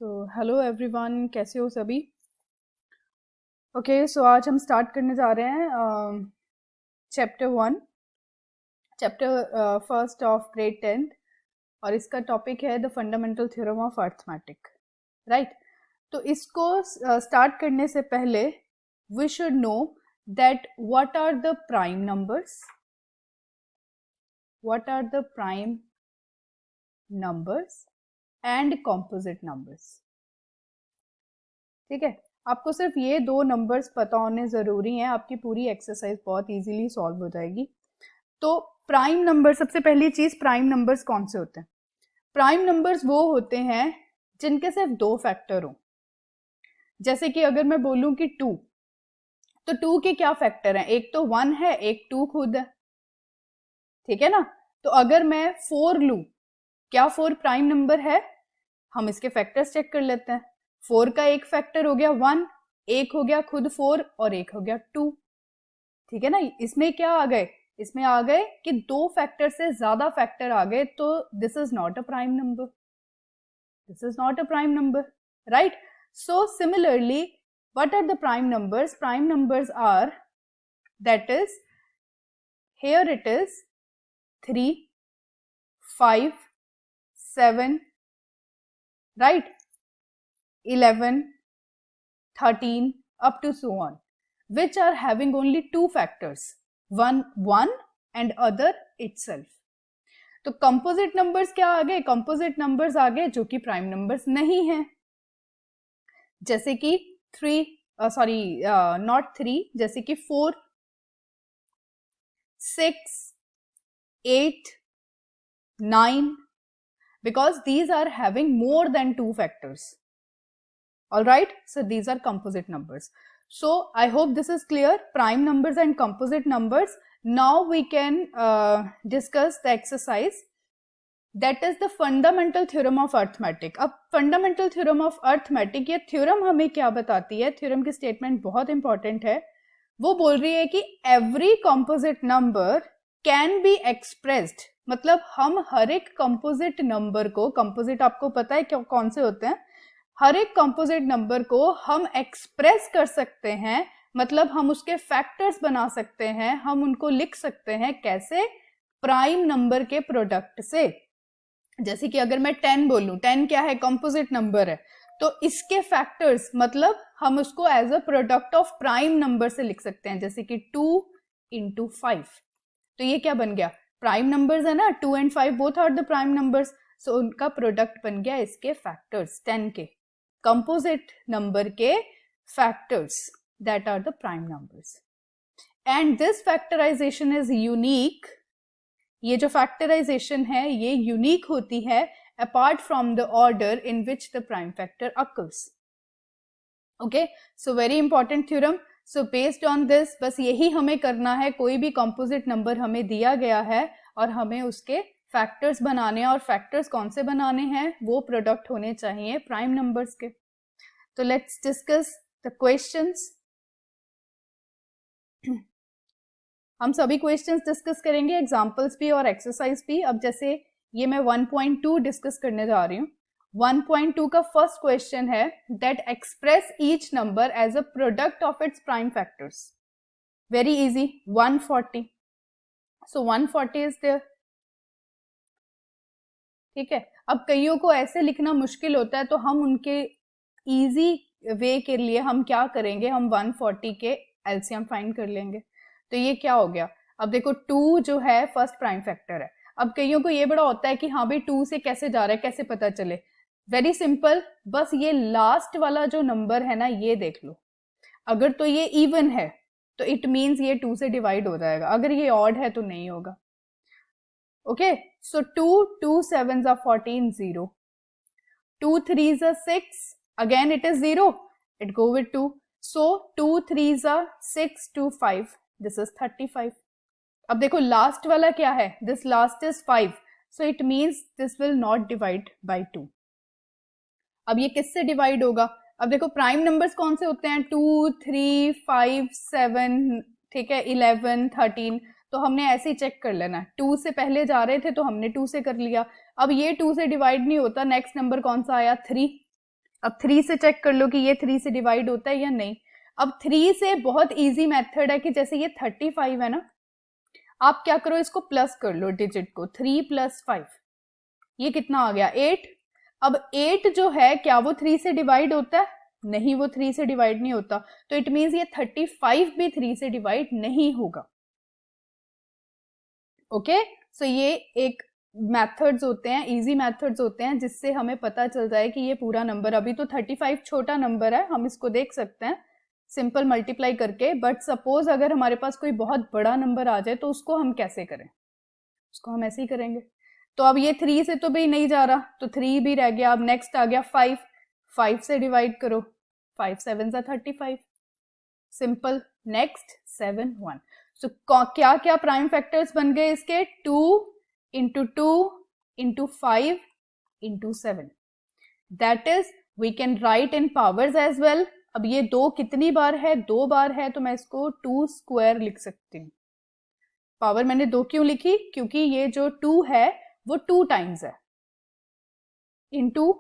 Hello everyone, कैसे हो सभी। सो आज हम स्टार्ट करने जा रहे हैं chapter 1, chapter first of grade 10th। और इसका टॉपिक है the fundamental theorem of arithmetic, right. तो इसको स्टार्ट करने से पहले we should know that what are the prime numbers, what are the prime numbers and composite numbers. ठीक है, आपको सिर्फ ये दो नंबर्स पता होने ज़रूरी हैं, आपकी पूरी एक्सरसाइज बहुत इजीली सॉल्व हो जाएगी। तो प्राइम नंबर, सबसे पहली चीज़, प्राइम नंबर्स कौन से होते हैं। प्राइम नंबर्स वो होते हैं जिनके सिर्फ दो फैक्टर हो। जैसे कि अगर मैं बोलूं कि 2, तो 2 के क्या फैक्टर हैं, एक तो 1 है, एक 2 खुद है, ठीक है ना। तो अगर मैं 4 लूं, क्या 4 प्राइम नंबर है? हम इसके फैक्टर्स चेक कर लेते हैं। 4 का एक फैक्टर हो गया 1, एक हो गया खुद 4 और एक हो गया 2, ठीक है ना। इसमें क्या आ गए, इसमें आ गए कि दो फैक्टर से ज्यादा फैक्टर आ गए, तो this is not a prime number, this is not a prime number, right. So similarly, what are the prime numbers? Prime numbers are, that is, here it is 3, 5, 7, right, 11, 13 up to so on, which are having only two factors, one and other itself. तो composite numbers क्या आ गए, composite numbers आ गए जो कि prime numbers नहीं हैं। जैसे कि 3, नॉट 3, जैसे कि 4, 6, 8, 9, because these are having more than two factors. All right, so these are composite numbers. So I hope this is clear, prime numbers and composite numbers. Now we can discuss the exercise, that is the fundamental theorem of arithmetic. अब fundamental theorem of arithmetic, ये theorem हमें क्या बताती है, theorem की statement बहुत important है। वो बोल रही है कि every composite number can be expressed, मतलब हम हर एक कंपोजिट नंबर को, कंपोजिट आपको पता है क्यों कौन से होते हैं, हर एक कंपोजिट नंबर को हम एक्सप्रेस कर सकते हैं, मतलब हम उसके फैक्टर्स बना सकते हैं, हम उनको लिख सकते हैं कैसे, प्राइम नंबर के प्रोडक्ट से। जैसे कि अगर मैं 10 बोलूं, 10 क्या है, कंपोजिट नंबर है, तो इसके फैक्टर्स मतलब हम उसको as a product of prime number से लिख सकते हैं, जैसे कि 2 into 5, तो ये क्या बन गया, प्राइम नंबर्स है ना, 2 and 5 both are the prime numbers, so उनका प्रोडक्ट बन गया इसके फैक्टर्स, 10 के कंपोजिट नंबर के factors, that are the prime numbers. And this factorisation is unique, ये जो फैक्टराइजेशन है ये यूनिक होती है apart from the order in which the prime factor occurs. Okay, so very important theorem. So based on this, बस यही हमें करना है, कोई भी कंपोजिट नंबर हमें दिया गया है और हमें उसके फैक्टर्स बनाने हैं, और फैक्टर्स कौन से बनाने हैं, वो प्रोडक्ट होने चाहिए प्राइम नंबर्स के। तो लेट्स डिस्कस द क्वेश्चंस। हम सभी क्वेश्चंस डिस्कस करेंगे, एग्जांपल्स भी और एक्सरसाइज भी। अब जैसे ये मैं 1.2 डिस्कस करने जा रही हूँ। 1.2 का फर्स्ट क्वेश्चन है that express each number as a product of its prime factors. Very easy, 140, so 140 is there, ठीक है। अब कईयों को ऐसे लिखना मुश्किल होता है, तो हम उनके इजी वे के लिए हम क्या करेंगे, हम 140 के एलसीएम फाइंड कर लेंगे। तो ये क्या हो गया, अब देखो 2 जो है फर्स्ट प्राइम फैक्टर है। अब कईयों को ये बड़ा होता है कि हाँ भाई 2 से कैसे जा रहा है, कैसे पता चले। वेरी सिंपल, बस ये लास्ट वाला जो नंबर है ना, ये देख लो। अगर तो ये इवन है तो इट मीन्स ये 2 से डिवाइड हो जाएगा, अगर ये ऑड है तो नहीं होगा। Okay, so 2 7s are 14, 0, 2 3s are 6, again it is 0, it go with 2, so 2 3s are 6, 2 5, this is 35. अब देखो लास्ट वाला क्या है, this last is 5, so it means this will not divide by 2. अब ये किससे डिवाइड होगा, अब देखो प्राइम नंबर्स कौन से होते हैं, 2 3 5 7, ठीक है, 11 13, तो हमने ऐसे ही चेक कर लेना, 2 से पहले जा रहे थे तो हमने 2 से कर लिया। अब ये 2 से डिवाइड नहीं होता, नेक्स्ट नंबर कौन सा आया, 3, अब 3 से चेक कर लो कि ये 3 से डिवाइड होता है या नहीं। अब 3 से बहुत इजी मेथड है कि जैसे ये 35 है ना, आप क्या करो, इसको प्लस कर लो डिजिट को, 3 + 5, ये कितना आ गया 8। अब 8 जो है क्या वो 3 से डिवाइड होता है? नहीं, वो 3 से डिवाइड नहीं होता, तो इट मीन्स ये 35 भी 3 से डिवाइड नहीं होगा। ओके, सो ये एक मेथड्स होते हैं, इजी मेथड्स होते हैं, जिससे हमें पता चल जाए कि ये पूरा नंबर, अभी तो 35 छोटा नंबर है, हम इसको देख सकते हैं सिंपल मल्टीप्लाई करके, बट सपोज अगर हमारे पास कोई बहुत बड़ा नंबर आ जाए तो उसको हम कैसे करें? उसको हम ऐसे ही करेंगे। तो अब ये 3 से तो भी नहीं जा रहा, तो 3 भी रह गया। अब नेक्स्ट आ गया 5, 5 से डिवाइड करो, 5 7 35, सिंपल। नेक्स्ट 7 1। सो क्या क्या प्राइम फैक्टर्स बन गए इसके? 2 × 2 × 5 × 7, that is we can write in powers as well. अब ये 2 कितनी बार है? 2 बार है, तो मैं इसको 2² लिख सकती हूँ। पावर मैंने 2 क्यों लिखी? क्योंकि ये जो 2 है वो 2 टाइम्स है, into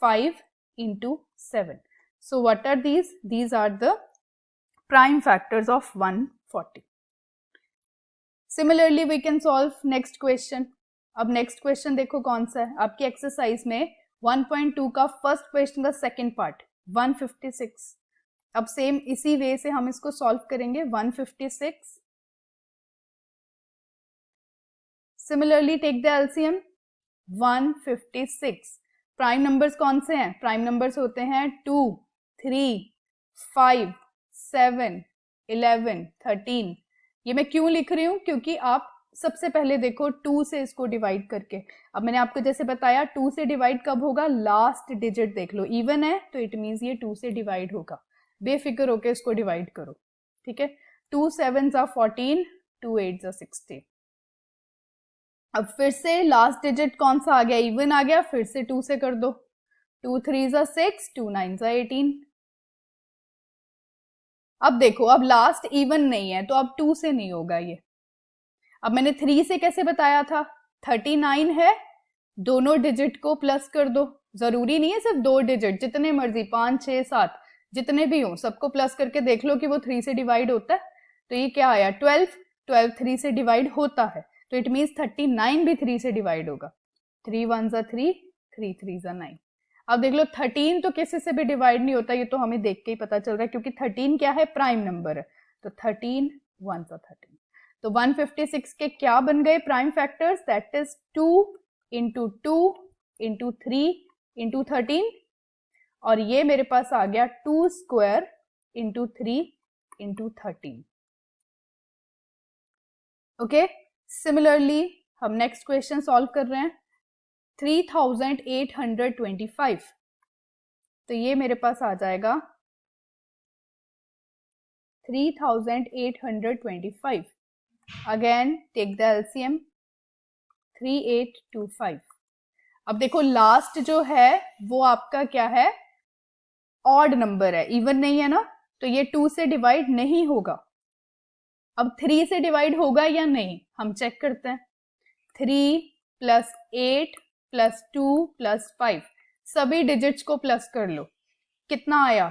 5 into 7. So what are these? These are the prime factors of 140. Similarly we can solve next question. अब next question देखो कौन सा है आपकी एक्सरसाइज में 1.2 का फर्स्ट क्वेश्चन का सेकेंड पार्ट 156। अब सेम इसी वे से हम इसको सॉल्व करेंगे 156। Similarly take the LCM 156। Prime numbers कौन से हैं? प्राइम नंबर्स होते हैं 2 3 5 7 11 13। ये मैं क्यों लिख रही हूं? क्योंकि आप सबसे पहले देखो 2 से इसको डिवाइड करके, अब मैंने आपको जैसे बताया 2 से डिवाइड कब होगा? लास्ट डिजिट देख लो, इवन है तो इट मीन्स ये 2 से डिवाइड होगा। बेफिक्र होके इसको डिवाइड करो, ठीक है। 2 7 14, 2 8 16। अब फिर से लास्ट डिजिट कौन सा आ गया? इवन आ गया, फिर से 2 से कर दो, 2 3 6, 2 9 18। अब देखो अब लास्ट इवन नहीं है तो अब 2 से नहीं होगा ये। अब मैंने 3 से कैसे बताया था? 39 है, दोनों डिजिट को प्लस कर दो, जरूरी नहीं है सिर्फ 2 डिजिट, जितने मर्जी 5 6 7 जितने भी हो सबको प्लस करके देख लो कि वो 3 से डिवाइड होता है। तो ये क्या आया 12, 12 3 से डिवाइड होता है, तो इट मीन्स 39 भी 3 से डिवाइड होगा। 3 1 3, 3 3 9। अब देख लो 13 तो किसी से भी डिवाइड नहीं होता, ये तो हमें देख के ही पता चल रहा है क्योंकि 13 क्या है? प्राइम नंबर है, तो 13 1 13। तो 156 के क्या बन गए प्राइम फैक्टर्स? दैट इज 2 × 2 × 3 × 13, और ये मेरे पास आ गया 2² × 3 × 13। ओके, सिमिलरली हम नेक्स्ट क्वेश्चन सॉल्व कर रहे हैं 3825। तो ये मेरे पास आ जाएगा 3825। Again take the LCM 3825। अब देखो लास्ट जो है वो आपका क्या है? ऑड नंबर है, इवन नहीं है ना, तो ये 2 से डिवाइड नहीं होगा। अब 3 से डिवाइड होगा या नहीं हम चेक करते हैं। 3 + 8 + 2 + 5, सभी डिजिट्स को प्लस कर लो, कितना आया?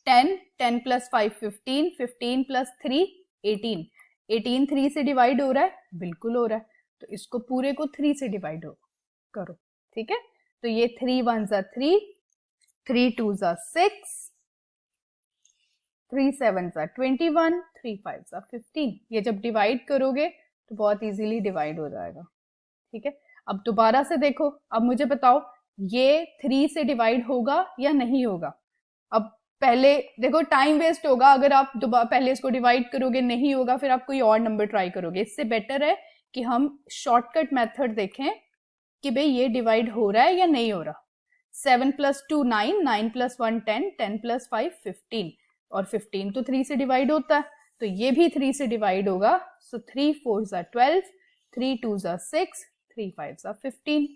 10, 10 + 5 15, 15 + 3 18, 18 3 से डिवाइड हो रहा है? बिल्कुल हो रहा है, तो इसको पूरे को 3 से डिवाइड करो, ठीक है। तो ये 3 1 3, 3 2 6, 3 7 21, 3 5 15। ये जब डिवाइड करोगे तो बहुत इजीली डिवाइड हो जाएगा, ठीक है। अब दोबारा से देखो, अब मुझे बताओ ये 3 से डिवाइड होगा या नहीं होगा? अब पहले देखो टाइम वेस्ट होगा अगर आप पहले इसको डिवाइड करोगे, नहीं होगा, फिर आप कोई और नंबर ट्राई करोगे। इससे बेटर है कि हम शॉर्टकट मेथड देखें कि भाई ये डिवाइड हो रहा है या नहीं हो रहा। 7 + 2 9, 9 + 1 10, 10 + 5 15, और 15 तो 3 से डिवाइड होता है, तो ये भी 3 से डिवाइड होगा। सो 3 4 12, 3 2 6, 3 5 15,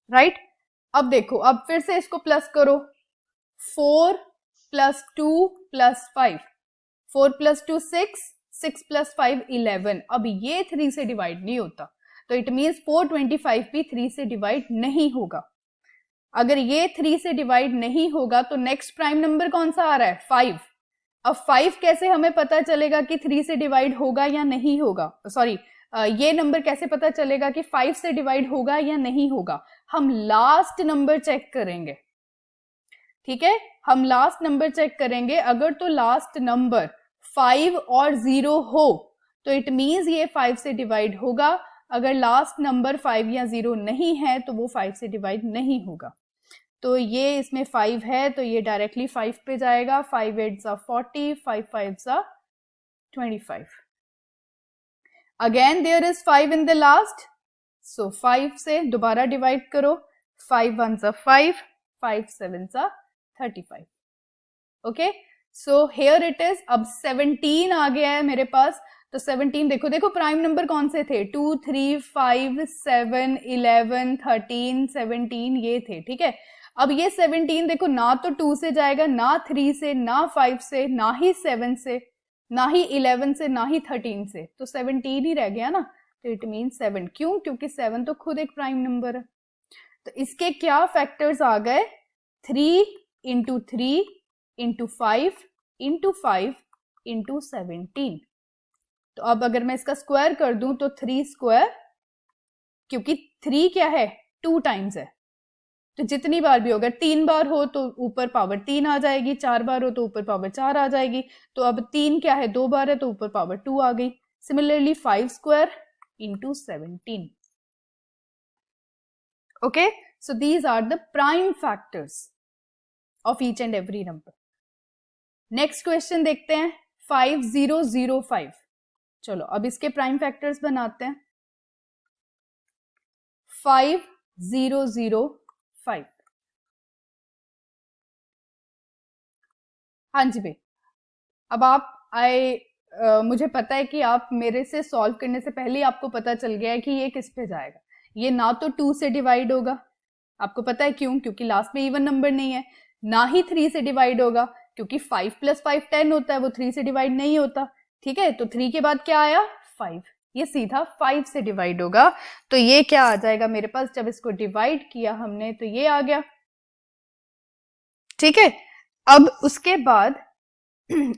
राइट। अब देखो अब फिर से इसको प्लस करो, 4 + 2 + 5, 4 + 2 6, 6 + 5 11। अब ये 3 से डिवाइड नहीं होता, तो इट मीन्स 425 भी 3 से डिवाइड नहीं होगा। अगर ये 3 से डिवाइड नहीं होगा तो नेक्स्ट प्राइम नंबर कौन सा आ रहा है? 5। अब 5 कैसे हमें पता चलेगा कि 3 से डिवाइड होगा या नहीं होगा? सॉरी, ये नंबर कैसे पता चलेगा कि 5 से डिवाइड होगा या नहीं होगा? हम लास्ट नंबर चेक करेंगे, ठीक है, हम लास्ट नंबर चेक करेंगे। अगर तो लास्ट नंबर 5 और 0 हो तो इट मीन्स ये 5 से डिवाइड होगा। अगर लास्ट नंबर 5 या 0 नहीं है तो वो 5 से डिवाइड नहीं होगा। तो ये इसमें 5 है तो ये डायरेक्टली 5 पे जाएगा। 5 8 सा 40, 5 5 सा 25। Again there is 5 in the last, so 5 से दोबारा डिवाइड करो। 5 1 सा 5, 5 7 सा 35। Okay, so here it is. अब 17 आ गया है मेरे पास। तो 17 देखो, देखो प्राइम नंबर कौन से थे? 2 3 5 7 11 13 17 ये थे, ठीक है। अब ये 17 देखो ना तो 2 से जाएगा, ना 3 से, ना 5 से, ना ही 7 से, ना ही 11 से, ना ही 13 से, तो 17 ही रह गया ना। तो इट मीन 7। क्यों? क्योंकि 7 तो खुद एक प्राइम नंबर है। तो इसके क्या फैक्टर्स आ गए? 3 इंटू 3 इंटू 5 इंटू 5 इंटू 17। तो अब अगर मैं इसका स्क्वायर कर दूं तो 3 स्क्वायर, क्योंकि 3 क्या है? 2 टाइम्स है, तो जितनी बार भी होगा, 3 बार हो तो ऊपर पावर 3 आ जाएगी, 4 बार हो तो ऊपर पावर 4 आ जाएगी। तो अब 3 क्या है? 2 बार है तो ऊपर पावर 2 आ गई। Similarly 5 square into 17। Okay, so these are the prime factors of each and every number. Next question देखते हैं, 5005। चलो अब इसके प्राइम फैक्टर्स बनाते हैं। 5005। हाँ जी भाई, अब आप मुझे पता है कि आप मेरे से सॉल्व करने से पहले ही आपको पता चल गया है कि ये किस पे जाएगा। ये ना तो 2 से डिवाइड होगा, आपको पता है क्यों? क्योंकि लास्ट में इवन नंबर नहीं है। ना ही 3 से डिवाइड होगा, क्योंकि 5 + 5 10 होता है, वो 3 से डिवाइड नहीं होता, ठीक है। तो 3 के बाद क्या आया? 5। ये सीधा 5 से डिवाइड होगा। तो ये क्या आ जाएगा मेरे पास? जब इसको डिवाइड किया हमने तो ये आ गया, ठीक है। अब उसके बाद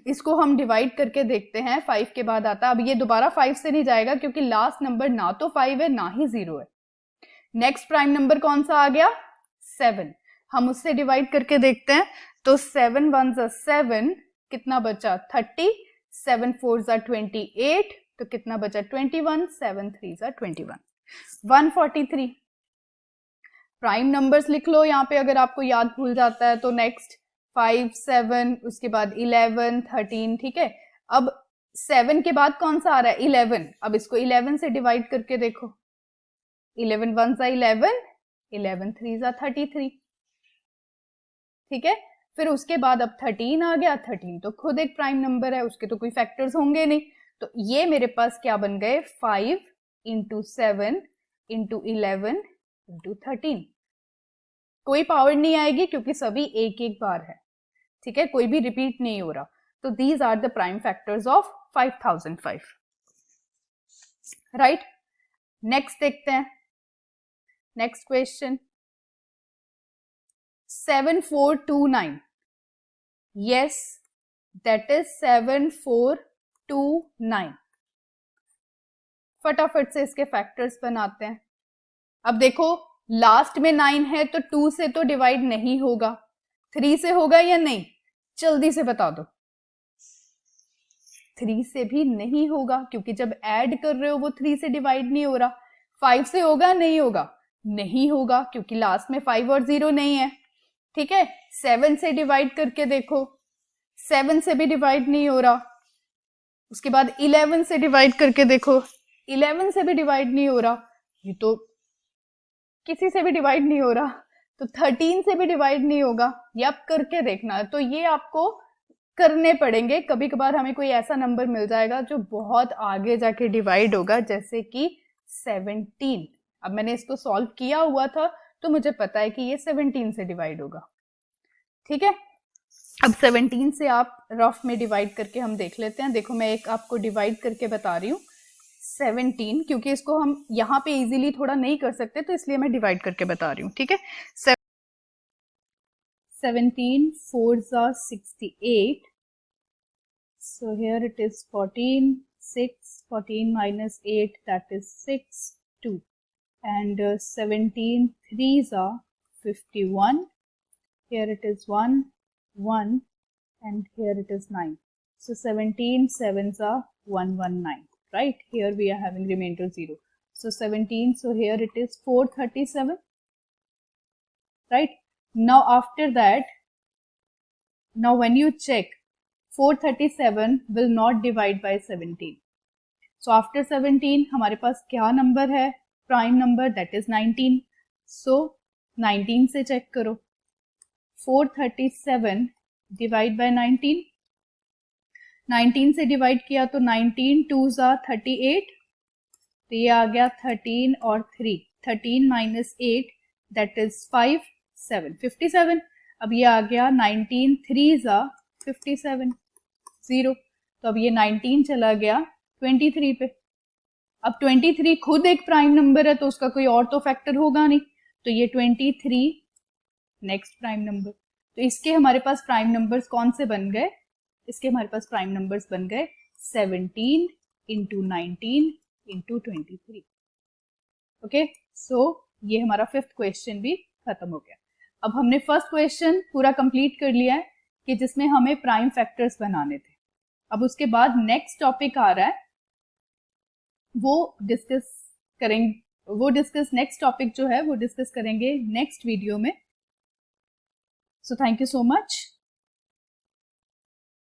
इसको हम डिवाइड करके देखते हैं। 5 के बाद आता है, अब ये दोबारा 5 से नहीं जाएगा क्योंकि लास्ट नंबर ना तो 5 है ना ही 0 है। नेक्स्ट प्राइम नंबर कौन सा आ गया? 7। हम उससे डिवाइड करके देखते हैं। तो 7 1 ज़ा 7, कितना बचा? 30। 7 4 ज़ा 28, तो कितना बचा? 21। 7 3 ज़ा 21, 143। प्राइम नंबर्स लिख लो यहाँ पे अगर आपको याद भूल जाता है तो। नेक्स्ट 5 7, उसके बाद 11 13, ठीक है। अब 7 के बाद कौन सा आ रहा है? 11। अब इसको 11 से डिवाइड करके देखो। 11 1 ज़ा 11, 11 3 ज़ा 33, ठीक है। फिर उसके बाद अब 13 आ गया। 13 तो खुद एक प्राइम नंबर है, उसके तो कोई फैक्टर्स होंगे नहीं। तो ये मेरे पास क्या बन गए? 5 इंटू 7 इंटू 11 इंटू 13। कोई पावर नहीं आएगी क्योंकि सभी एक एक बार है, ठीक है, कोई भी रिपीट नहीं हो रहा। तो these are the prime factors of 5005, right. Next देखते हैं, next question 7429। Yes, that is 7429। फटाफट से इसके फैक्टर्स बनाते हैं। अब देखो लास्ट में 9 है तो 2 से तो डिवाइड नहीं होगा, 3 से होगा या नहीं? जल्दी से बता दो। 3 से भी नहीं होगा क्योंकि जब ऐड कर रहे हो वो 3 से डिवाइड नहीं हो रहा। 5 से होगा? नहीं होगा, नहीं होगा क्योंकि लास्ट में 5 और 0 नहीं है, ठीक है। 7 से डिवाइड करके देखो, 7 से भी डिवाइड नहीं हो रहा। उसके बाद 11 से डिवाइड करके देखो, 11 से भी डिवाइड नहीं हो रहा। ये तो किसी से भी डिवाइड नहीं हो रहा। तो 13 से भी डिवाइड नहीं होगा। ये आप करके देखना। तो ये आपको करने पड़ेंगे। कभी कभार हमें कोई ऐसा नंबर मिल जाएगा जो बहुत आगे जाके डिवाइड होगा, जैसे कि 17। अब मैंने इसको सॉल्व किया हुआ था तो मुझे पता है कि ये 17 से डिवाइड होगा, ठीक है। अब 17 से आप रफ में डिवाइड करके हम देख लेते हैं। देखो मैं एक आपको डिवाइड करके बता रही हूँ। 17, क्योंकि इसको हम यहाँ पे इजीली थोड़ा नहीं कर सकते तो इसलिए मैं डिवाइड करके बता रही हूँ, ठीक है। 17 4s are 68. So here it is 14, 6, 14 minus 8, that is 6, 2. And 17 3s are 51. Here it is 1, 1, and here it is 9. So 17 7s are 119, right? Here we are having remainder 0. So 17, so here it is 437, right? Now after that, now when you check, 437 will not divide by 17. So after 17 हमारे पास क्या number है? Prime number, that is 19. So 19 से check करो. 437 divide by 19. 19 से divide किया तो 19 2s are 38. तो ये आ गया 13 और 3. 13 माइनस 8, दैट इज 5, 7, 57. अब ये आ गया 19 3s are 57, 0. तो अब ये 19 चला गया 23 पे. अब 23 खुद एक प्राइम नंबर है तो उसका कोई और तो फैक्टर होगा नहीं, तो ये 23 नेक्स्ट प्राइम नंबर. तो इसके हमारे पास प्राइम नंबर्स कौन से बन गए? इसके हमारे पास प्राइम नंबर्स बन गए 17 इंटू 19 इंटू 23. ओके, सो ये हमारा फिफ्थ क्वेश्चन भी खत्म हो गया. अब हमने फर्स्ट क्वेश्चन पूरा कंप्लीट कर लिया है कि जिसमें हमें प्राइम फैक्टर्स बनाने थे. अब उसके बाद नेक्स्ट टॉपिक आ रहा है, वो डिस्कस नेक्स्ट टॉपिक जो है वो डिस्कस करेंगे नेक्स्ट वीडियो में. So thank you so much.